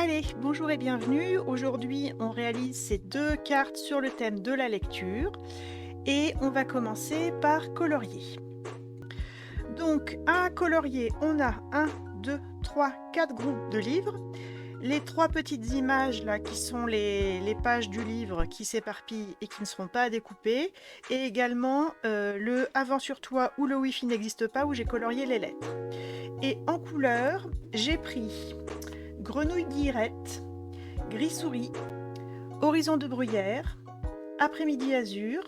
Allez, bonjour et bienvenue. Aujourd'hui, on réalise ces deux cartes sur le thème de la lecture et on va commencer par colorier. Donc, à colorier, on a 1, 2, 3, 4 groupes de livres. Les trois petites images là qui sont les pages du livre qui s'éparpillent et qui ne seront pas à découper, et également le Avant sur toi ou le Wi-Fi n'existe pas où j'ai colorié les lettres. Et en couleur, j'ai pris Grenouille guillerette, Gris souris, Horizon de bruyère, Après-midi azur,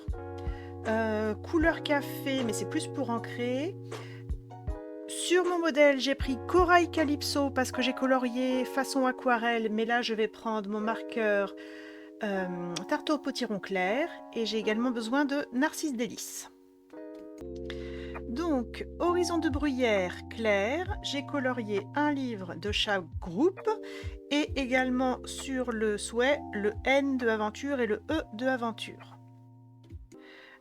couleur café mais c'est plus pour ancrer. Sur mon modèle, j'ai pris Corail Calypso parce que j'ai colorié façon aquarelle, mais là je vais prendre mon marqueur Tarte au potiron clair et j'ai également besoin de Narcisse délice. Donc, Horizon de bruyère clair, j'ai colorié un livre de chaque groupe et également sur le souhait le N de aventure et le E de aventure.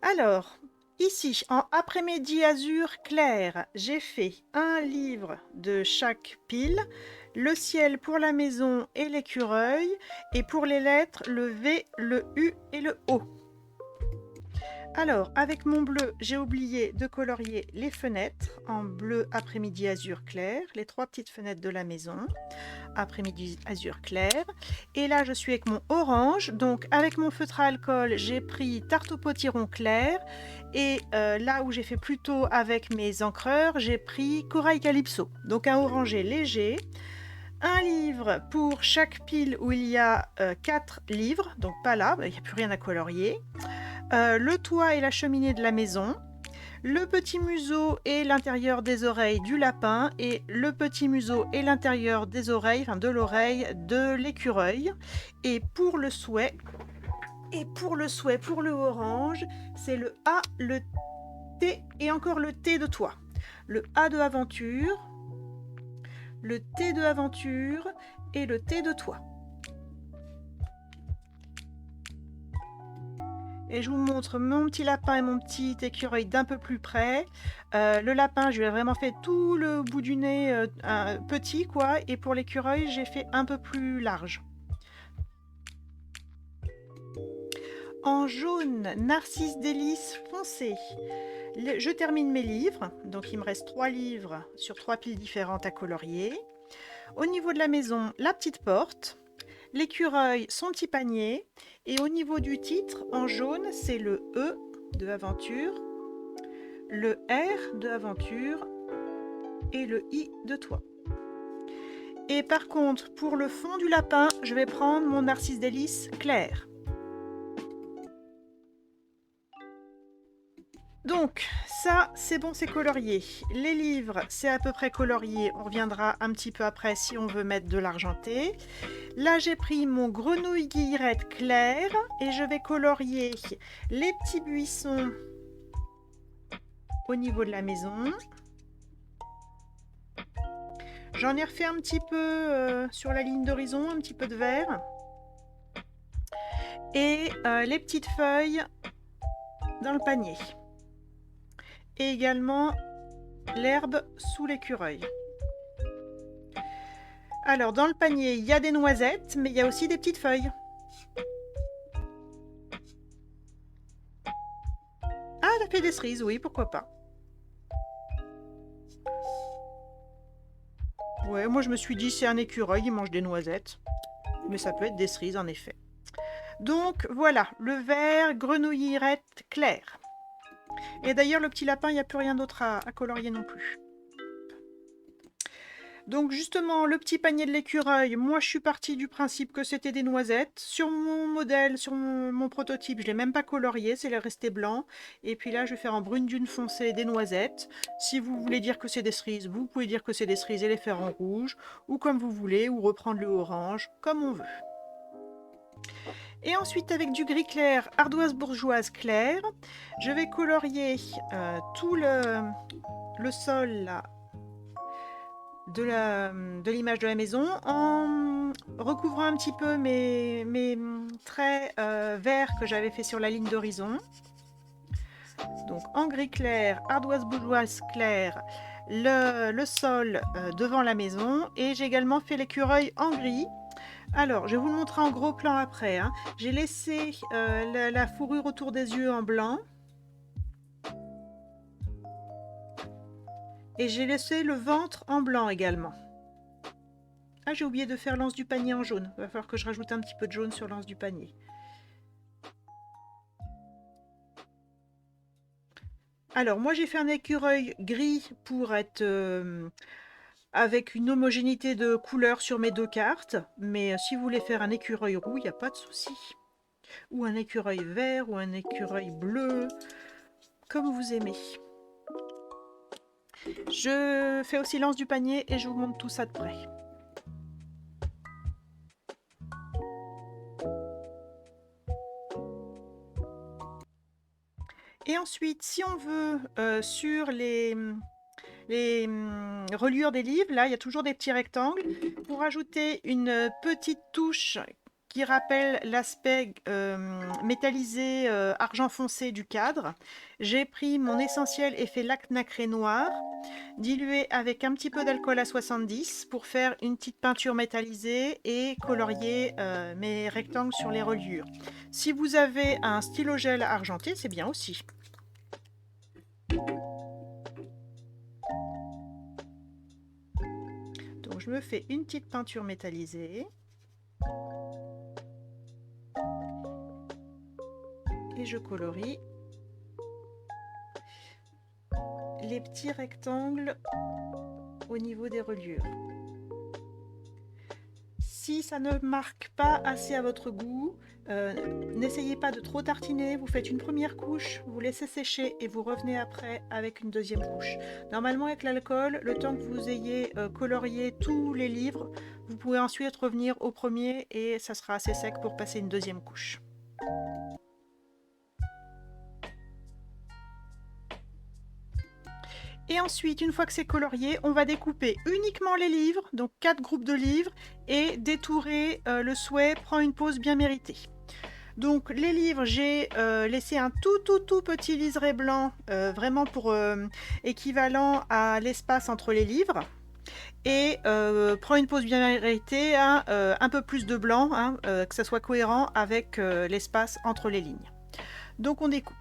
Alors, ici, en après-midi azur clair, j'ai fait un livre de chaque pile, le ciel pour la maison et l'écureuil, et pour les lettres, le V, le U et le O. Alors, avec mon bleu, j'ai oublié de colorier les fenêtres en bleu après-midi azur clair, les trois petites fenêtres de la maison, après-midi azur clair. Et là, je suis avec mon orange, donc avec mon feutre à alcool, j'ai pris Tarte au potiron clair. Et là où j'ai fait plutôt avec mes encreurs, j'ai pris Corail Calypso, donc un orangé léger. Un livre pour chaque pile où il y a 4 livres, donc pas là, il n'y a plus rien à colorier. Le toit et la cheminée de la maison, le petit museau et l'intérieur des oreilles du lapin et le petit museau et l'intérieur des oreilles, enfin de l'oreille de l'écureuil. Et pour le souhait, pour le orange, c'est le A, le T et encore le T de toit. Le A de aventure, le T de aventure et le T de toit. Et je vous montre mon petit lapin et mon petit écureuil d'un peu plus près. Le lapin, je lui ai vraiment fait tout le bout du nez petit, quoi. Et pour l'écureuil, j'ai fait un peu plus large. En jaune, Narcisse délice foncé. Je termine mes livres. Donc il me reste 3 livres sur 3 piles différentes à colorier. Au niveau de la maison, la petite porte. L'écureuil, son petit panier. Et au niveau du titre, en jaune, c'est le E de aventure, le R de aventure et le I de toit. Et par contre, pour le fond du lapin, je vais prendre mon Narcisse délice clair. Donc, ça, c'est bon, c'est colorié. Les livres, c'est à peu près colorié. On reviendra un petit peu après si on veut mettre de l'argenté. Là, j'ai pris mon grenouille guillerette claire et je vais colorier les petits buissons au niveau de la maison. J'en ai refait un petit peu sur la ligne d'horizon, un petit peu de vert. Et les petites feuilles dans le panier. Et également l'herbe sous l'écureuil. Alors, dans le panier, il y a des noisettes, mais il y a aussi des petites feuilles. Ah, elle a fait des cerises, oui, pourquoi pas. Ouais, moi je me suis dit, c'est un écureuil, il mange des noisettes. Mais ça peut être des cerises, en effet. Donc, voilà, le vert grenouillerette clair. Et d'ailleurs, le petit lapin, il n'y a plus rien d'autre à colorier non plus. Donc justement, le petit panier de l'écureuil, moi je suis partie du principe que c'était des noisettes. Sur mon modèle, sur mon prototype, je ne l'ai même pas colorié, c'est resté blanc. Et puis là, je vais faire en brune dune foncée des noisettes. Si vous voulez dire que c'est des cerises, vous pouvez dire que c'est des cerises et les faire en rouge, ou comme vous voulez, ou reprendre le orange, comme on veut. Et ensuite, avec du gris clair, ardoise bourgeoise claire, je vais colorier tout le sol là, de l'image de la maison en recouvrant un petit peu mes traits verts que j'avais fait sur la ligne d'horizon. Donc en gris clair, ardoise bourgeoise claire, le sol devant la maison, et j'ai également fait l'écureuil en gris Alors, je vais vous le montrer en gros plan après, hein. J'ai laissé la fourrure autour des yeux en blanc. Et j'ai laissé le ventre en blanc également. Ah, j'ai oublié de faire l'anse du panier en jaune. Il va falloir que je rajoute un petit peu de jaune sur l'anse du panier. Alors, moi j'ai fait un écureuil gris pour être avec une homogénéité de couleurs sur mes deux cartes. Mais si vous voulez faire un écureuil roux, il n'y a pas de souci. Ou un écureuil vert, ou un écureuil bleu, comme vous aimez. Je fais aussi l'anse du panier et je vous montre tout ça de près. Et ensuite, si on veut, sur les reliures des livres, là, il y a toujours des petits rectangles. Pour ajouter une petite touche qui rappelle l'aspect métallisé argent foncé du cadre, j'ai pris mon essentiel effet lac nacré noir, dilué avec un petit peu d'alcool à 70 pour faire une petite peinture métallisée et colorier mes rectangles sur les reliures. Si vous avez un stylo gel argenté, c'est bien aussi. Donc je me fais une petite peinture métallisée. Et je colorie les petits rectangles au niveau des reliures. Si ça ne marque pas assez à votre goût, n'essayez pas de trop tartiner, vous faites une première couche, vous laissez sécher et vous revenez après avec une deuxième couche. Normalement avec l'alcool, le temps que vous ayez colorié tous les livres, vous pouvez ensuite revenir au premier et ça sera assez sec pour passer une deuxième couche. Et ensuite, une fois que c'est colorié, on va découper uniquement les livres, donc 4 groupes de livres, et détourer le souhait prend une pause bien méritée. Donc les livres, j'ai laissé un tout petit liseré blanc, vraiment pour équivalent à l'espace entre les livres. Et prend une pause bien méritée, hein, un peu plus de blanc, hein, que ça soit cohérent avec l'espace entre les lignes. Donc on découpe.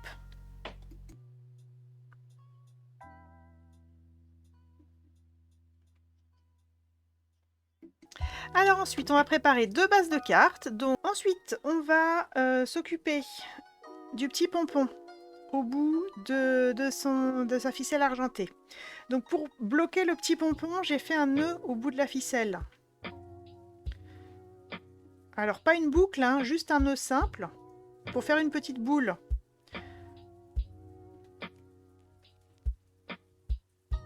Alors ensuite, on va préparer 2 bases de cartes. Donc ensuite, on va s'occuper du petit pompon au bout de sa ficelle argentée. Donc pour bloquer le petit pompon, j'ai fait un nœud au bout de la ficelle. Alors pas une boucle, hein, juste un nœud simple pour faire une petite boule.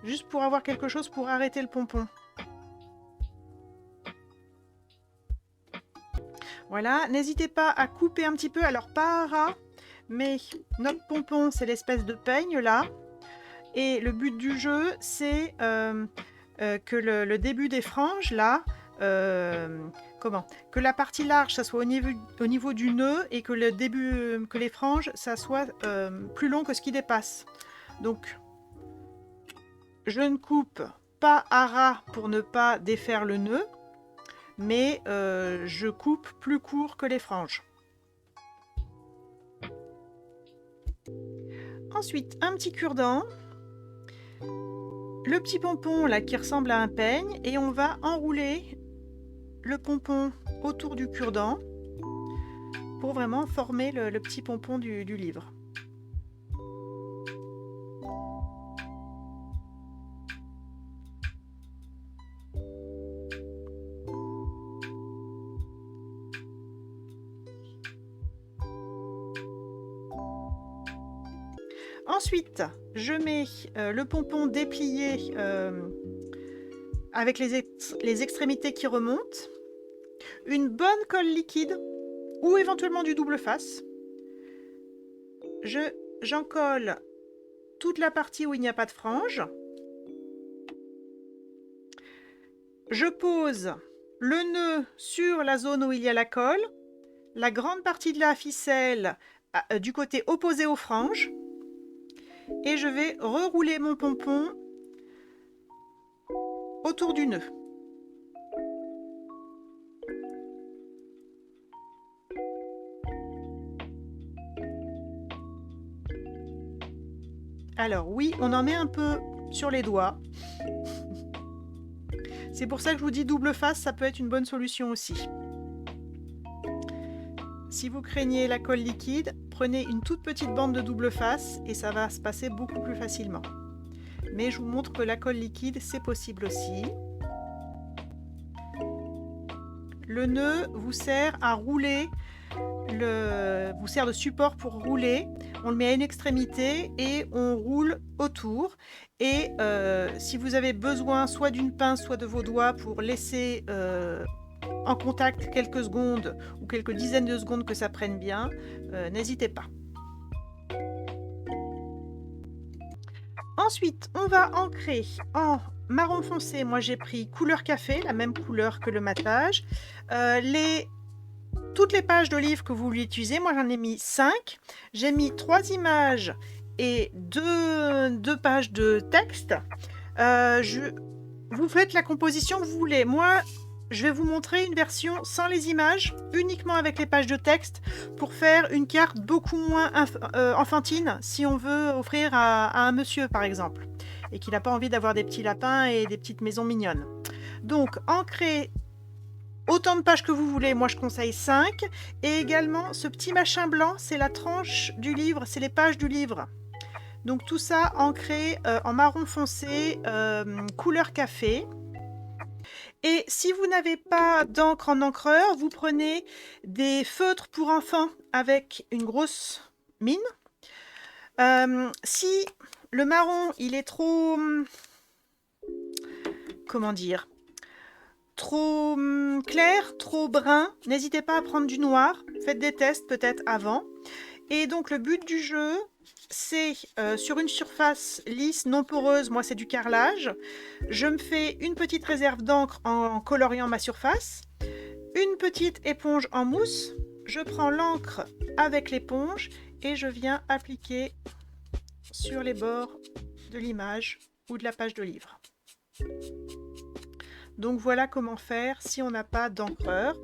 Juste pour avoir quelque chose pour arrêter le pompon. Voilà, n'hésitez pas à couper un petit peu, alors pas à ras, mais notre pompon c'est l'espèce de peigne là, et le but du jeu c'est que le début des franges là, que la partie large ça soit au niveau du nœud et que le début, que les franges ça soit plus long que ce qui dépasse. Donc je ne coupe pas à ras pour ne pas défaire le nœud, mais je coupe plus court que les franges. Ensuite, un petit cure-dent, le petit pompon là qui ressemble à un peigne, et on va enrouler le pompon autour du cure-dent pour vraiment former le petit pompon du livre. Ensuite, je mets le pompon déplié avec les extrémités qui remontent, une bonne colle liquide ou éventuellement du double face. J'en colle toute la partie où il n'y a pas de frange. Je pose le nœud sur la zone où il y a la colle, la grande partie de la ficelle du côté opposé aux franges, et je vais rerouler mon pompon autour du nœud. Alors oui, on en met un peu sur les doigts. C'est pour ça que je vous dis double face, ça peut être une bonne solution aussi. Si vous craignez la colle liquide, prenez une toute petite bande de double face et ça va se passer beaucoup plus facilement. Mais je vous montre que la colle liquide, c'est possible aussi. Le nœud vous sert à rouler, vous sert de support pour rouler. On le met à une extrémité et on roule autour. Et si vous avez besoin soit d'une pince, soit de vos doigts pour laisser en contact quelques secondes ou quelques dizaines de secondes que ça prenne bien, n'hésitez pas. Ensuite, on va ancrer en marron foncé. Moi, j'ai pris couleur café, la même couleur que le matage. Toutes les pages de livres que vous voulez utiliser, moi j'en ai mis 5. J'ai mis 3 images et 2 pages de texte. Vous faites la composition que vous voulez. Moi, je vais vous montrer une version sans les images, uniquement avec les pages de texte, pour faire une carte beaucoup moins enfantine, si on veut offrir à un monsieur, par exemple, et qu'il n'a pas envie d'avoir des petits lapins et des petites maisons mignonnes. Donc, ancrer autant de pages que vous voulez, moi je conseille 5. Et également, ce petit machin blanc, c'est la tranche du livre, c'est les pages du livre. Donc tout ça ancré en marron foncé, couleur café. Et si vous n'avez pas d'encre en encreur, vous prenez des feutres pour enfants avec une grosse mine. Si le marron, il est trop... comment dire ? Trop clair, trop brun, n'hésitez pas à prendre du noir. Faites des tests peut-être avant. Et donc le but du jeu, c'est sur une surface lisse, non poreuse, moi c'est du carrelage. Je me fais une petite réserve d'encre en coloriant ma surface, une petite éponge en mousse. Je prends l'encre avec l'éponge et je viens appliquer sur les bords de l'image ou de la page de livre. Donc voilà comment faire si on n'a pas d'encreur.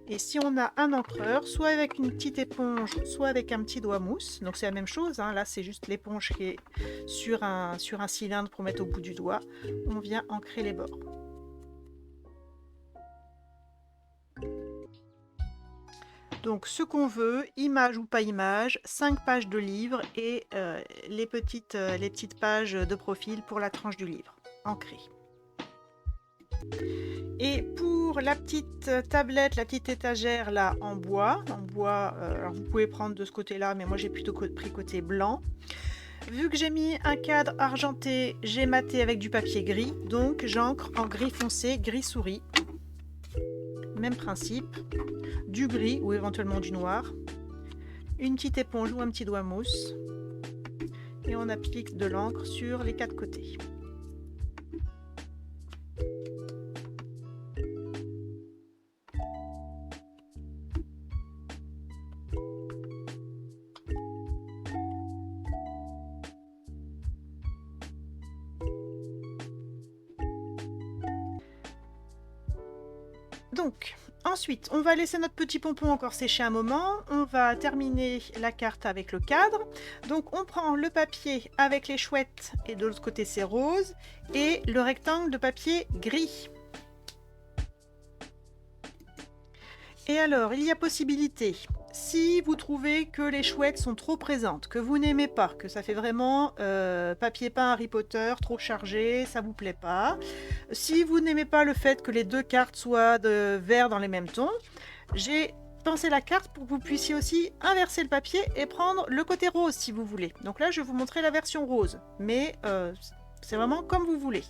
Et si on a un encreur, soit avec une petite éponge, soit avec un petit doigt mousse. Donc c'est la même chose, hein. Là c'est juste l'éponge qui est sur un cylindre pour mettre au bout du doigt. On vient ancrer les bords. Donc ce qu'on veut, image ou pas image, 5 pages de livre et les petites pages de profil pour la tranche du livre, ancrée. Et pour la petite tablette, la petite étagère là en bois, alors vous pouvez prendre de ce côté-là, mais moi j'ai plutôt pris côté blanc. Vu que j'ai mis un cadre argenté, j'ai maté avec du papier gris, donc j'encre en gris foncé, gris souris. Même principe, du gris ou éventuellement du noir, une petite éponge ou un petit doigt mousse, et on applique de l'encre sur les 4 côtés. Donc, ensuite, on va laisser notre petit pompon encore sécher un moment. On va terminer la carte avec le cadre. Donc, on prend le papier avec les chouettes et de l'autre côté c'est rose et le rectangle de papier gris. Et alors, il y a possibilité, si vous trouvez que les chouettes sont trop présentes, que vous n'aimez pas, que ça fait vraiment papier peint Harry Potter, trop chargé, ça vous plaît pas. Si vous n'aimez pas le fait que les 2 cartes soient de vert dans les mêmes tons, j'ai pensé la carte pour que vous puissiez aussi inverser le papier et prendre le côté rose si vous voulez. Donc là, je vais vous montrer la version rose, mais c'est vraiment comme vous voulez.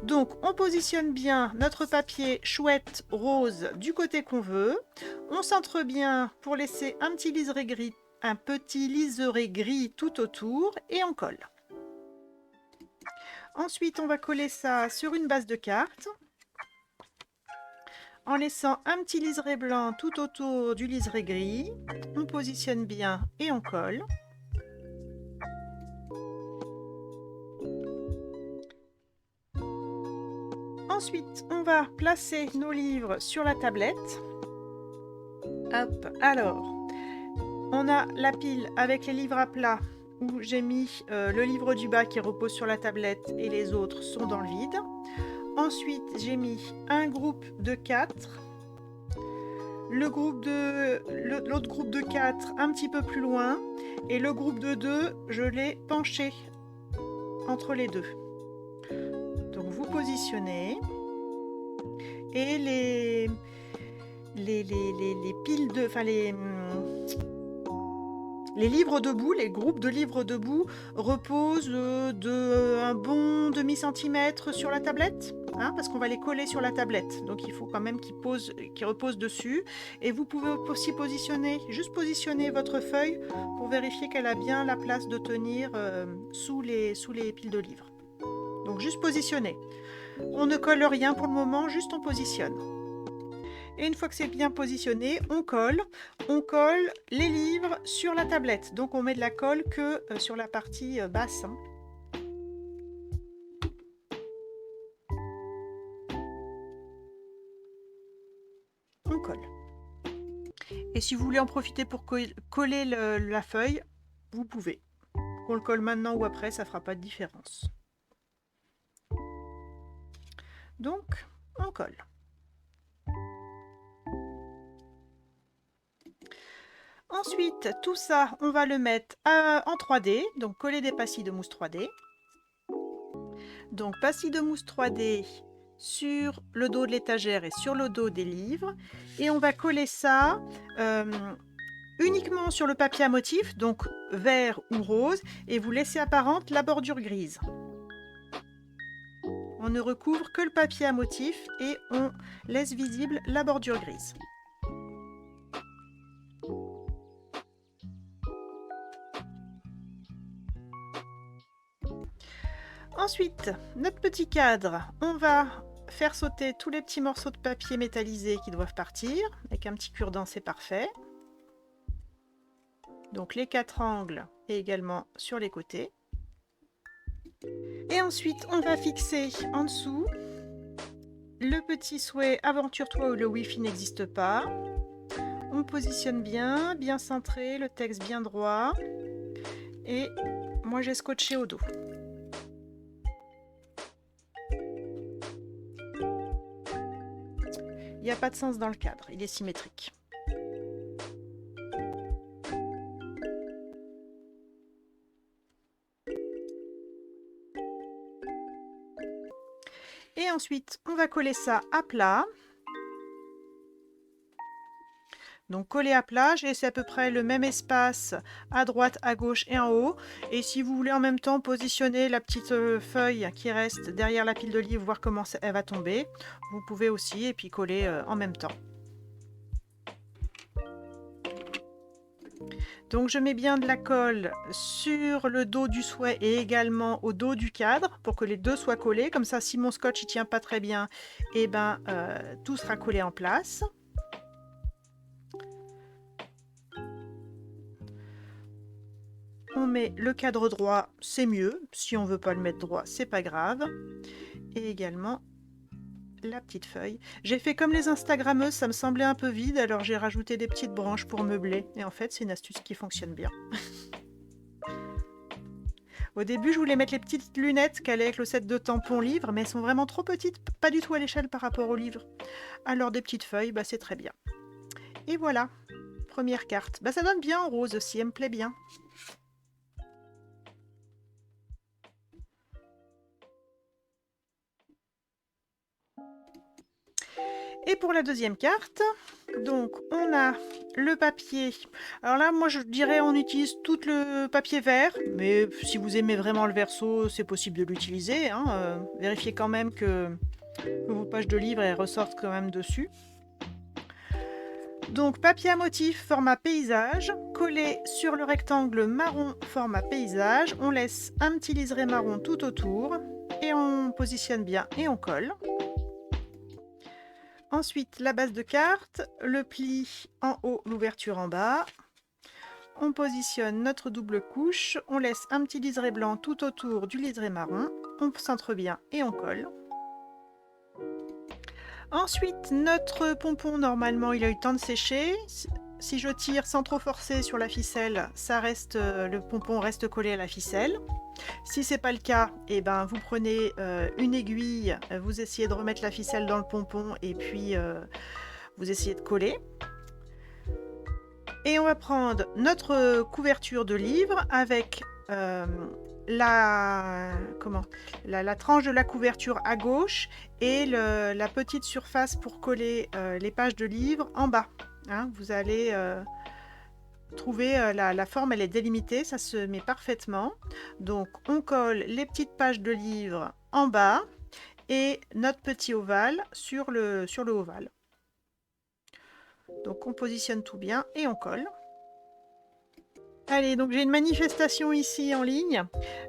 Donc on positionne bien notre papier chouette rose du côté qu'on veut. On centre bien pour laisser un petit liseré gris tout autour et on colle. Ensuite on va coller ça sur une base de carte en laissant un petit liseré blanc tout autour du liseré gris. On positionne bien et on colle. Ensuite, on va placer nos livres sur la tablette. Hop, alors, on a la pile avec les livres à plat où j'ai mis le livre du bas qui repose sur la tablette et les autres sont dans le vide. Ensuite, j'ai mis un groupe de 4. L'autre groupe de 4 un petit peu plus loin. Et le groupe de 2, je l'ai penché entre les deux. Donc vous positionnez. Et les piles de... Enfin les livres debout, les groupes de livres debout reposent de un bon demi-centimètre sur la tablette, hein, parce qu'on va les coller sur la tablette. Donc il faut quand même qu'ils reposent dessus. Et vous pouvez aussi juste positionner votre feuille pour vérifier qu'elle a bien la place de tenir sous les piles de livres. Donc juste positionner. On ne colle rien pour le moment, juste on positionne. Et une fois que c'est bien positionné, on colle les livres sur la tablette. Donc on met de la colle que sur la partie basse. Hein. On colle. Et si vous voulez en profiter pour coller la feuille, vous pouvez. Qu'on le colle maintenant ou après, ça ne fera pas de différence. Donc, on colle. Ensuite, tout ça, on va le mettre en 3D, donc coller des pastilles de mousse 3D. Donc, pastilles de mousse 3D sur le dos de l'étagère et sur le dos des livres. Et on va coller ça uniquement sur le papier à motif, donc vert ou rose, et vous laissez apparente la bordure grise. On ne recouvre que le papier à motif et on laisse visible la bordure grise. Ensuite, notre petit cadre, on va faire sauter tous les petits morceaux de papier métallisé qui doivent partir. Avec un petit cure-dent, c'est parfait. Donc les 4 angles et également sur les côtés. Et ensuite, on va fixer en dessous le petit souhait « Aventure-toi où le Wi-Fi n'existe pas ». On positionne bien, bien centré, le texte bien droit. Et moi, j'ai scotché au dos. Il n'y a pas de sens dans le cadre, il est symétrique. Et ensuite, on va coller ça à plat. Donc coller à plat, j'ai laissé à peu près le même espace à droite, à gauche et en haut. Et si vous voulez en même temps positionner la petite feuille qui reste derrière la pile de livres, voir comment elle va tomber, vous pouvez aussi et puis coller en même temps. Donc je mets bien de la colle sur le dos du souhait et également au dos du cadre pour que les deux soient collés. Comme ça, si mon scotch ne tient pas très bien, et ben, tout sera collé en place. On met le cadre droit, c'est mieux. Si on ne veut pas le mettre droit, c'est pas grave. Et également la petite feuille. J'ai fait comme les Instagrammeuses, ça me semblait un peu vide, alors j'ai rajouté des petites branches pour meubler. Et en fait, c'est une astuce qui fonctionne bien. Au début, je voulais mettre les petites lunettes qu'elle avec le set de tampons livres, mais elles sont vraiment trop petites, pas du tout à l'échelle par rapport aux livres. Alors des petites feuilles, bah, c'est très bien. Et voilà, première carte. Bah, ça donne bien en rose aussi, elle me plaît bien. Et pour la deuxième carte, donc on a le papier. Alors là, moi je dirais on utilise tout le papier vert, mais si vous aimez vraiment le verso, c'est possible de l'utiliser. Hein. Vérifiez quand même que vos pages de livres elles ressortent quand même dessus. Donc papier à motif format paysage, collé sur le rectangle marron format paysage. On laisse un petit liseré marron tout autour et on positionne bien et on colle. Ensuite, la base de carte, le pli en haut, l'ouverture en bas. On positionne notre double couche. On laisse un petit liseré blanc tout autour du liseré marron. On centre bien et on colle. Ensuite, notre pompon, normalement, il a eu le temps de sécher. si je tire sans trop forcer sur la ficelle, ça reste, le pompon reste collé à la ficelle. Si c'est pas le cas, et ben vous prenez une aiguille, vous essayez de remettre la ficelle dans le pompon et puis vous essayez de coller. Et on va prendre notre couverture de livre avec la tranche de la couverture à gauche et la petite surface pour coller les pages de livre en bas. Hein, vous allez trouver la forme, elle est délimitée, ça se met parfaitement. Donc on colle les petites pages de livre en bas et notre petit ovale sur le ovale. Donc on positionne tout bien et on colle. Allez, donc j'ai une manifestation ici en ligne,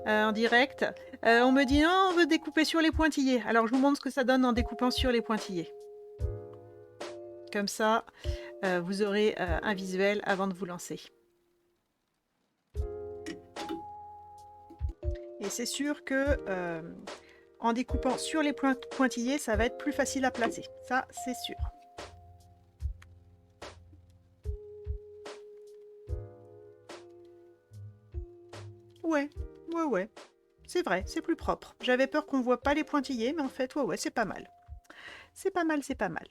en direct. On me dit non, on veut découper sur les pointillés. Alors je vous montre ce que ça donne en découpant sur les pointillés. Comme ça, vous aurez un visuel avant de vous lancer. Et c'est sûr que en découpant sur les pointillés, ça va être plus facile à placer. Ça, c'est sûr. Ouais. C'est vrai, c'est plus propre. J'avais peur qu'on voit pas les pointillés, mais en fait, ouais, c'est pas mal. C'est pas mal.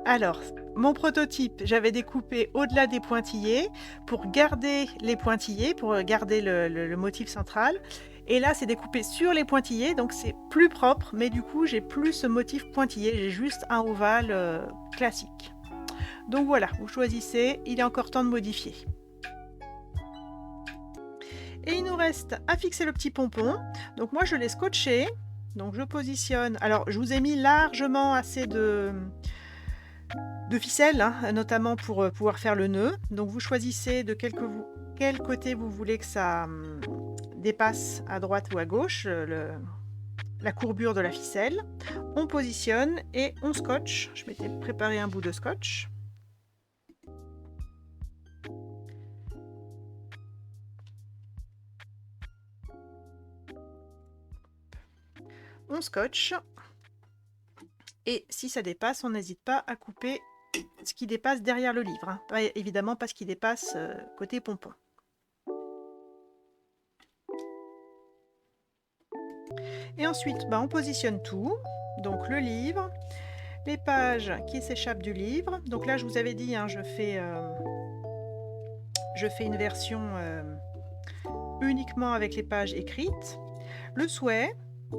Alors, mon prototype, j'avais découpé au-delà des pointillés pour garder les pointillés, pour garder le motif central. Et là, c'est découpé sur les pointillés, donc c'est plus propre, mais du coup, j'ai plus ce motif pointillé, j'ai juste un ovale classique. Donc voilà, vous choisissez, il est encore temps de modifier. Et il nous reste à fixer le petit pompon. Donc moi, je l'ai scotché. Donc je positionne. Alors, je vous ai mis largement assez de ficelle, hein, notamment pour pouvoir faire le nœud. Donc vous choisissez de quel côté vous voulez que ça dépasse, à droite ou à gauche, la courbure de la ficelle. On positionne et on scotche. Je m'étais préparé un bout de scotch. On scotche. Et si ça dépasse, on n'hésite pas à couper ce qui dépasse derrière le livre. Hein. Évidemment pas ce qui dépasse côté pompon. Et ensuite, on positionne tout. Donc le livre, les pages qui s'échappent du livre. Donc là, je vous avais dit, hein, je fais une version uniquement avec les pages écrites. Le souhait,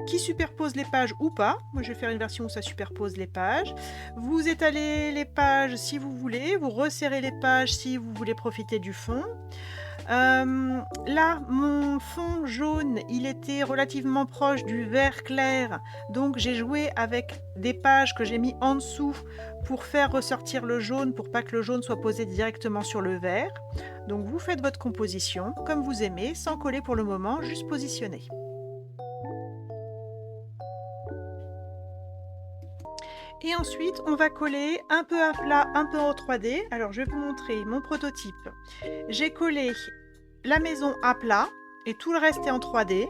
qui superpose les pages ou pas. Moi, je vais faire une version où ça superpose les pages. Vous étalez les pages si vous voulez. Vous resserrez les pages si vous voulez profiter du fond. Là, mon fond jaune, il était relativement proche du vert clair. Donc, j'ai joué avec des pages que j'ai mis en dessous pour faire ressortir le jaune, pour pas que le jaune soit posé directement sur le vert. Donc, vous faites votre composition comme vous aimez, sans coller pour le moment, juste positionner. Et ensuite, on va coller un peu à plat, un peu en 3D. Alors, je vais vous montrer mon prototype. J'ai collé la maison à plat et tout le reste est en 3D.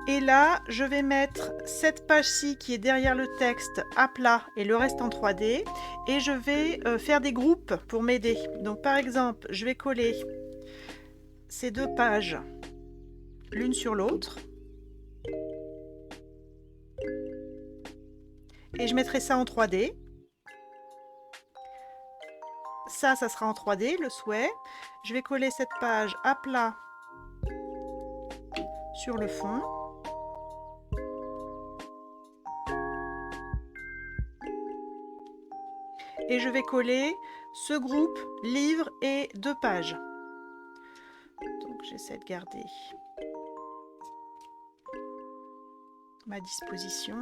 Et là, je vais mettre cette page-ci qui est derrière le texte à plat et le reste en 3D. Et je vais faire des groupes pour m'aider. Donc, par exemple, je vais coller ces deux pages l'une sur l'autre. Et je mettrai ça en 3D. Ça sera en 3D, le souhait. Je vais coller cette page à plat sur le fond. Et je vais coller ce groupe livre et deux pages. Donc j'essaie de garder ma disposition.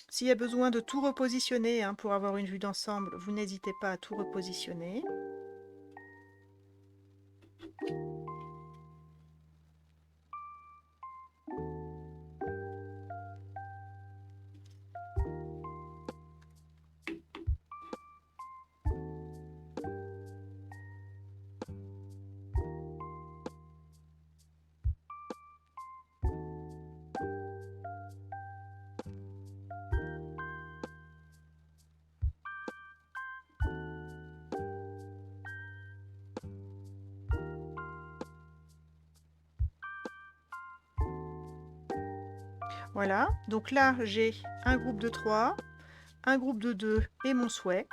S'il y a besoin de tout repositionner pour avoir une vue d'ensemble, vous n'hésitez pas à tout repositionner. Voilà, donc là j'ai un groupe de 3, un groupe de 2 et mon souhait.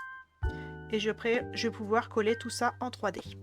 Et je vais pouvoir coller tout ça en 3D.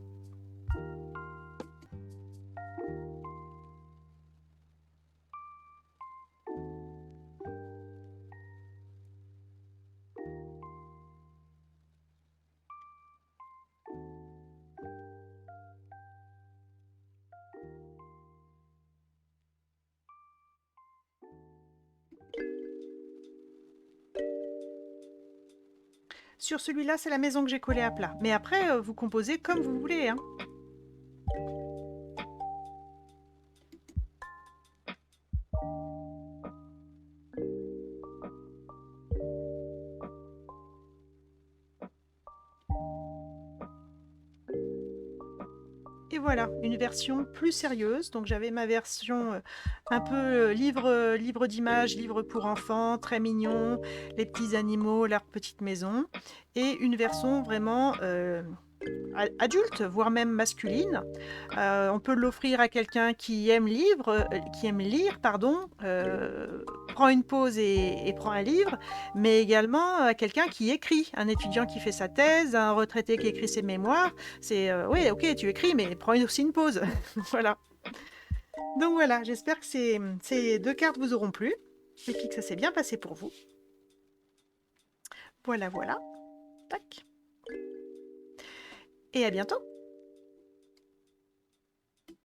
Sur celui-là, c'est la maison que j'ai collée à plat. Mais après, vous composez comme vous voulez, hein. Et voilà, une version plus sérieuse. Donc j'avais ma version un peu livre d'images, livre pour enfants, très mignon, les petits animaux, leur petite maison. Et une version vraiment adulte, voire même masculine. On peut l'offrir à quelqu'un qui aime lire, pardon, prend une pause et prend un livre, mais également à quelqu'un qui écrit, un étudiant qui fait sa thèse, un retraité qui écrit ses mémoires. C'est oui, ok, tu écris, mais prends aussi une pause. Voilà. Donc voilà, j'espère que ces 2 cartes vous auront plu et puis que ça s'est bien passé pour vous. Voilà, voilà. Tac. Et à bientôt.